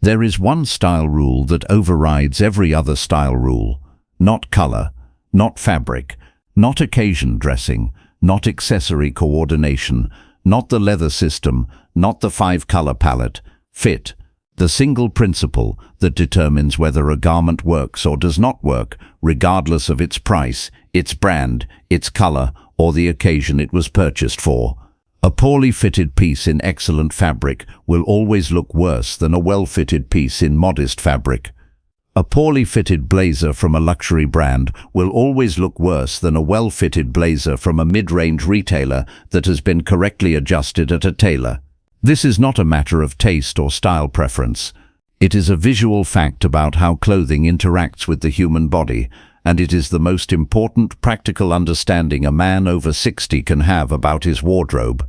There is one style rule that overrides every other style rule. Not color, not fabric, not occasion dressing, not accessory coordination, not the leather system, not the 5-color palette. Fit. The single principle that determines whether a garment works or does not work, regardless of its price, its brand, its color, or the occasion it was purchased for. A poorly fitted piece in excellent fabric will always look worse than a well-fitted piece in modest fabric. A poorly fitted blazer from a luxury brand will always look worse than a well-fitted blazer from a mid-range retailer that has been correctly adjusted at a tailor. This is not a matter of taste or style preference. It is a visual fact about how clothing interacts with the human body, and it is the most important practical understanding a man over 60 can have about his wardrobe.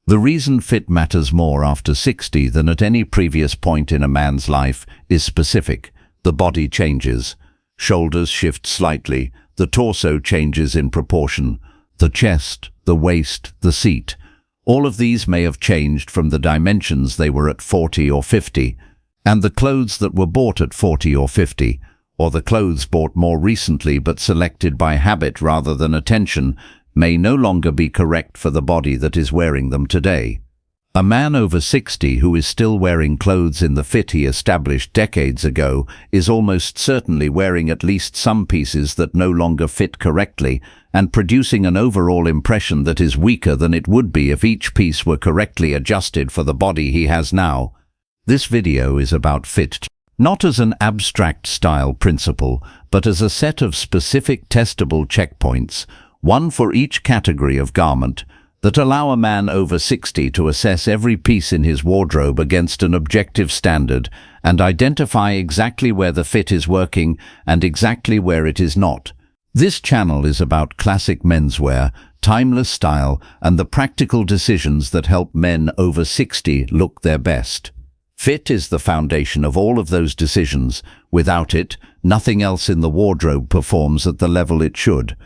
The reason fit matters more after 60 than at any previous point in a man's life is specific. The body changes. Shoulders shift slightly. The torso changes in proportion. The chest, the waist, the seat. All of these may have changed from the dimensions they were at 40 or 50, and the clothes that were bought at 40 or 50, or the clothes bought more recently but selected by habit rather than attention, may no longer be correct for the body that is wearing them today. A man over 60 who is still wearing clothes in the fit he established decades ago is almost certainly wearing at least some pieces that no longer fit correctly and producing an overall impression that is weaker than it would be if each piece were correctly adjusted for the body he has now. This video is about fit, not as an abstract style principle, but as a set of specific testable checkpoints, one for each category of garment, that allow a man over 60 to assess every piece in his wardrobe against an objective standard and identify exactly where the fit is working and exactly where it is not. This channel is about classic menswear, timeless style, and the practical decisions that help men over 60 look their best. Fit is the foundation of all of those decisions. Without it, nothing else in the wardrobe performs at the level it should.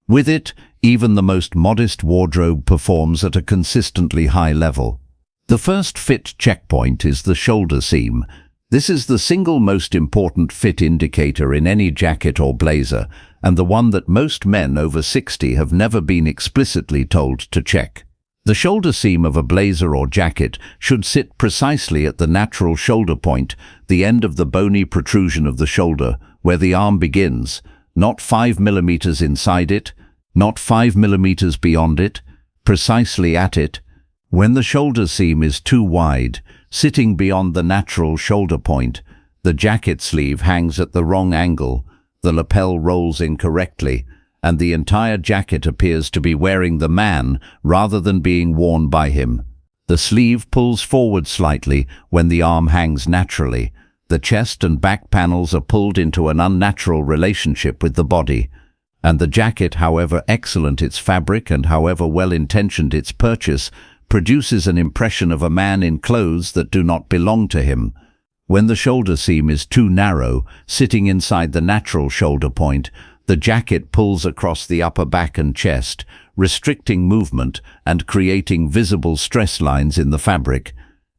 With it, even the most modest wardrobe performs at a consistently high level. The first fit checkpoint is the shoulder seam. This is the single most important fit indicator in any jacket or blazer, and the one that most men over 60 have never been explicitly told to check. The shoulder seam of a blazer or jacket should sit precisely at the natural shoulder point, the end of the bony protrusion of the shoulder, where the arm begins, not 5 millimeters inside it, not 5 millimeters beyond it, precisely at it. When the shoulder seam is too wide, sitting beyond the natural shoulder point, the jacket sleeve hangs at the wrong angle, the lapel rolls incorrectly, and the entire jacket appears to be wearing the man rather than being worn by him. The sleeve pulls forward slightly when the arm hangs naturally. The chest and back panels are pulled into an unnatural relationship with the body. And the jacket, however excellent its fabric and however well-intentioned its purchase, produces an impression of a man in clothes that do not belong to him. When the shoulder seam is too narrow, sitting inside the natural shoulder point, the jacket pulls across the upper back and chest, restricting movement and creating visible stress lines in the fabric.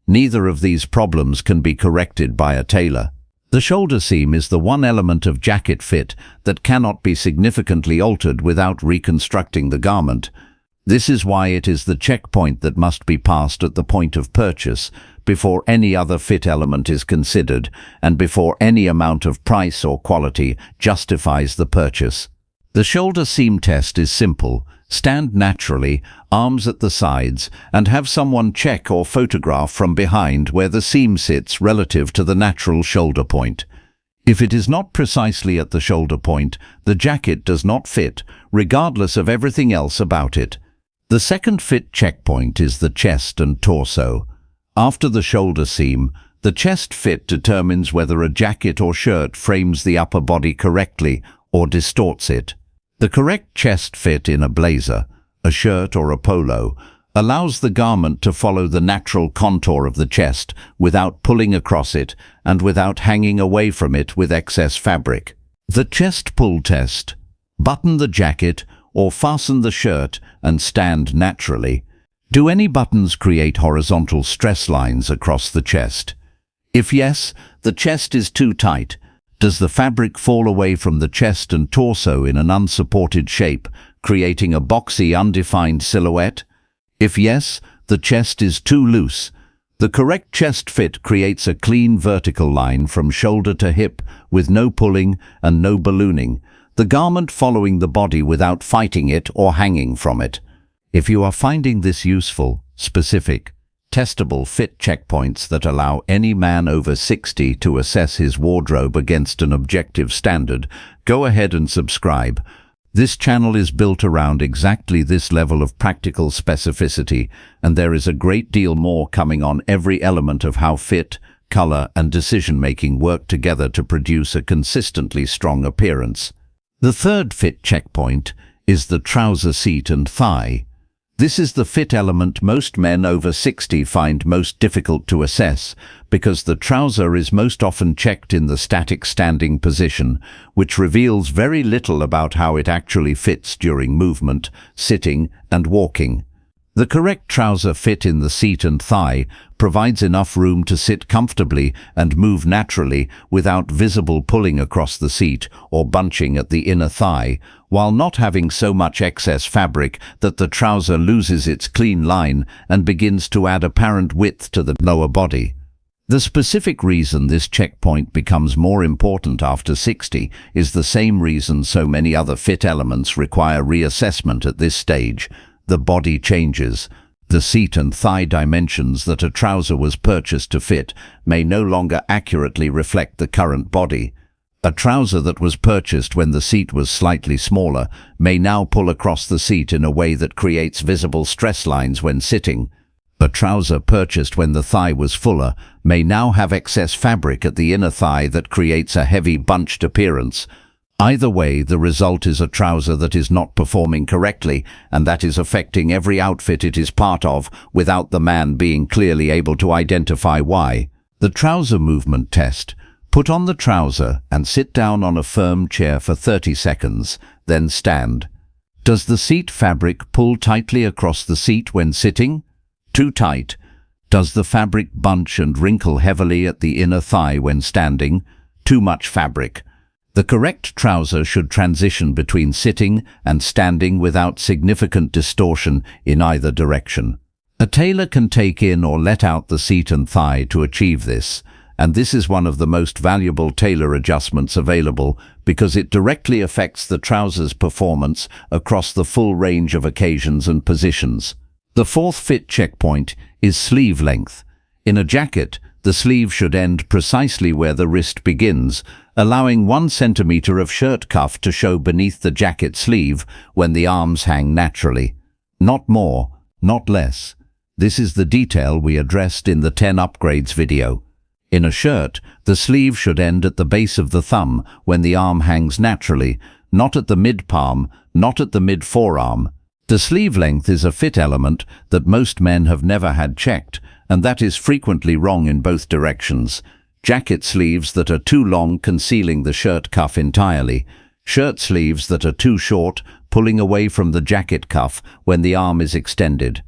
Neither of these problems can be corrected by a tailor. The shoulder seam is the one element of jacket fit that cannot be significantly altered without reconstructing the garment. This is why it is the checkpoint that must be passed at the point of purchase, before any other fit element is considered, and before any amount of price or quality justifies the purchase. The shoulder seam test is simple. Stand naturally, arms at the sides, and have someone check or photograph from behind where the seam sits relative to the natural shoulder point. If it is not precisely at the shoulder point, the jacket does not fit, regardless of everything else about it. The second fit checkpoint is the chest and torso. After the shoulder seam, the chest fit determines whether a jacket or shirt frames the upper body correctly or distorts it. The correct chest fit in a blazer, a shirt or a polo allows the garment to follow the natural contour of the chest without pulling across it and without hanging away from it with excess fabric. The chest pull test. Button the jacket or fasten the shirt and stand naturally. Do any buttons create horizontal stress lines across the chest? If yes, the chest is too tight. Does the fabric fall away from the chest and torso in an unsupported shape, creating a boxy, undefined silhouette? If yes, the chest is too loose. The correct chest fit creates a clean vertical line from shoulder to hip with no pulling and no ballooning, the garment following the body without fighting it or hanging from it. If you are finding this useful, specific, testable fit checkpoints that allow any man over 60 to assess his wardrobe against an objective standard, go ahead and subscribe. This channel is built around exactly this level of practical specificity, and there is a great deal more coming on every element of how fit, color, and decision-making work together to produce a consistently strong appearance. The third fit checkpoint is the trouser seat and thigh. This is the fit element most men over 60 find most difficult to assess because the trouser is most often checked in the static standing position, which reveals very little about how it actually fits during movement, sitting, and walking. The correct trouser fit in the seat and thigh provides enough room to sit comfortably and move naturally without visible pulling across the seat or bunching at the inner thigh, while not having so much excess fabric that the trouser loses its clean line and begins to add apparent width to the lower body. The specific reason this checkpoint becomes more important after 60 is the same reason so many other fit elements require reassessment at this stage. The body changes. The seat and thigh dimensions that a trouser was purchased to fit may no longer accurately reflect the current body. A trouser that was purchased when the seat was slightly smaller may now pull across the seat in a way that creates visible stress lines when sitting. A trouser purchased when the thigh was fuller may now have excess fabric at the inner thigh that creates a heavy bunched appearance. Either way, the result is a trouser that is not performing correctly, and that is affecting every outfit it is part of without the man being clearly able to identify why. The trouser movement test. Put on the trouser and sit down on a firm chair for 30 seconds, then stand. Does the seat fabric pull tightly across the seat when sitting? Too tight. Does the fabric bunch and wrinkle heavily at the inner thigh when standing? Too much fabric. The correct trouser should transition between sitting and standing without significant distortion in either direction. A tailor can take in or let out the seat and thigh to achieve this, and this is one of the most valuable tailor adjustments available because it directly affects the trouser's performance across the full range of occasions and positions. The fourth fit checkpoint is sleeve length. In a jacket, the sleeve should end precisely where the wrist begins, allowing 1 centimetre of shirt cuff to show beneath the jacket sleeve when the arms hang naturally. Not more, not less. This is the detail we addressed in the 10 upgrades video. In a shirt, the sleeve should end at the base of the thumb when the arm hangs naturally, not at the mid-palm, not at the mid-forearm. The sleeve length is a fit element that most men have never had checked, and that is frequently wrong in both directions. Jacket sleeves that are too long concealing the shirt cuff entirely. Shirt sleeves that are too short pulling away from the jacket cuff when the arm is extended.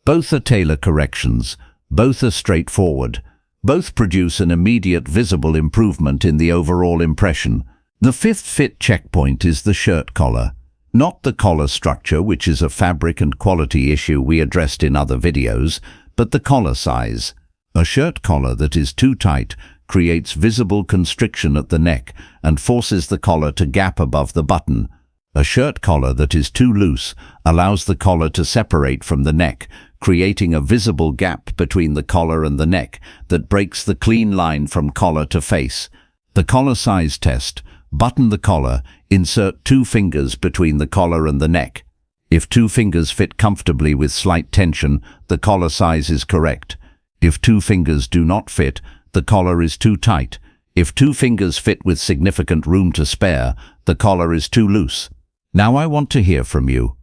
Both are tailor corrections. Both are straightforward. Both produce an immediate visible improvement in the overall impression. The fifth fit checkpoint is the shirt collar. Not the collar structure, which is a fabric and quality issue we addressed in other videos, but the collar size. A shirt collar that is too tight creates visible constriction at the neck and forces the collar to gap above the button. A shirt collar that is too loose allows the collar to separate from the neck, creating a visible gap between the collar and the neck that breaks the clean line from collar to face. The collar size test. Button the collar, insert 2 fingers between the collar and the neck. If 2 fingers fit comfortably with slight tension, the collar size is correct. If 2 fingers do not fit, the collar is too tight. If 2 fingers fit with significant room to spare, the collar is too loose. Now I want to hear from you.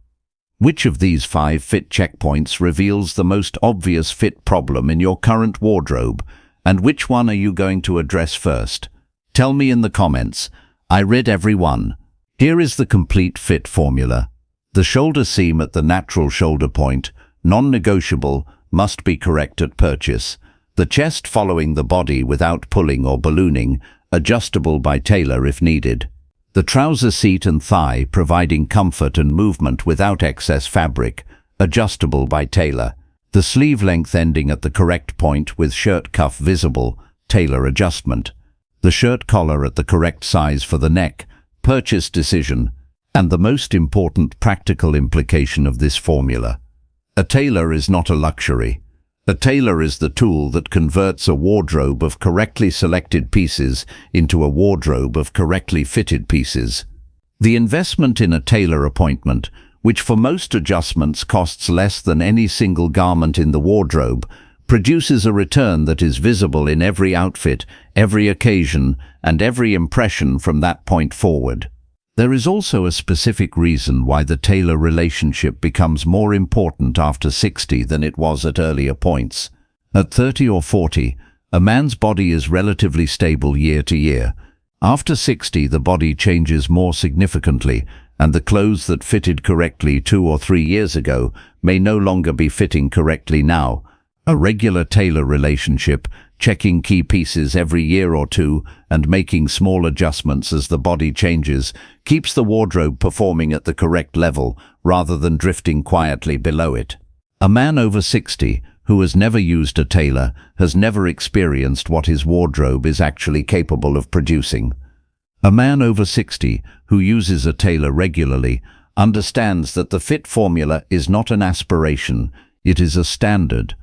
Which of these 5 fit checkpoints reveals the most obvious fit problem in your current wardrobe, and which one are you going to address first? Tell me in the comments. I read every one. Here is the complete fit formula. The shoulder seam at the natural shoulder point, non-negotiable, must be correct at purchase. The chest following the body without pulling or ballooning, adjustable by tailor if needed. The trouser seat and thigh providing comfort and movement without excess fabric, adjustable by tailor. The sleeve length ending at the correct point with shirt cuff visible, tailor adjustment. The shirt collar at the correct size for the neck, purchase decision. And the most important practical implication of this formula. A tailor is not a luxury. A tailor is the tool that converts a wardrobe of correctly selected pieces into a wardrobe of correctly fitted pieces. The investment in a tailor appointment, which for most adjustments costs less than any single garment in the wardrobe, produces a return that is visible in every outfit, every occasion, and every impression from that point forward. There is also a specific reason why the tailor relationship becomes more important after 60 than it was at earlier points. At 30 or 40, a man's body is relatively stable year to year. After 60, the body changes more significantly, and the clothes that fitted correctly 2 or 3 years ago may no longer be fitting correctly now. A regular tailor relationship, checking key pieces every year or two and making small adjustments as the body changes, keeps the wardrobe performing at the correct level rather than drifting quietly below it. A man over 60 who has never used a tailor has never experienced what his wardrobe is actually capable of producing. A man over 60 who uses a tailor regularly understands that the fit formula is not an aspiration, it is a standard.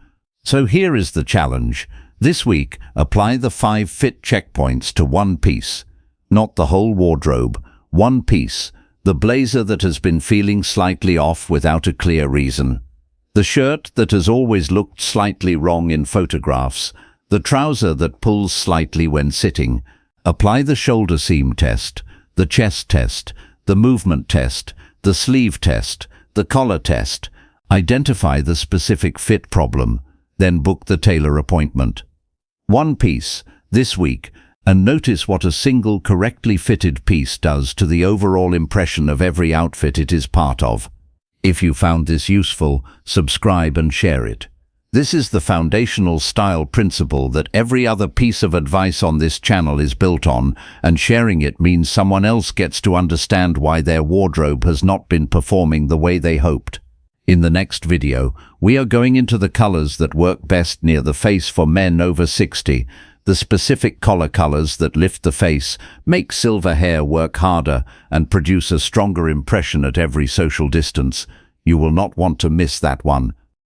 So here is the challenge. This week, apply the 5 fit checkpoints to one piece. Not the whole wardrobe, one piece. The blazer that has been feeling slightly off without a clear reason. The shirt that has always looked slightly wrong in photographs. The trouser that pulls slightly when sitting. Apply the shoulder seam test, the chest test, the movement test, the sleeve test, the collar test. Identify the specific fit problem. Then book the tailor appointment. One piece, this week, and notice what a single correctly fitted piece does to the overall impression of every outfit it is part of. If you found this useful, subscribe and share it. This is the foundational style principle that every other piece of advice on this channel is built on, and sharing it means someone else gets to understand why their wardrobe has not been performing the way they hoped. In the next video, we are going into the colors that work best near the face for men over 60, the specific collar colors that lift the face, make silver hair work harder, and produce a stronger impression at every social distance. You will not want to miss that one.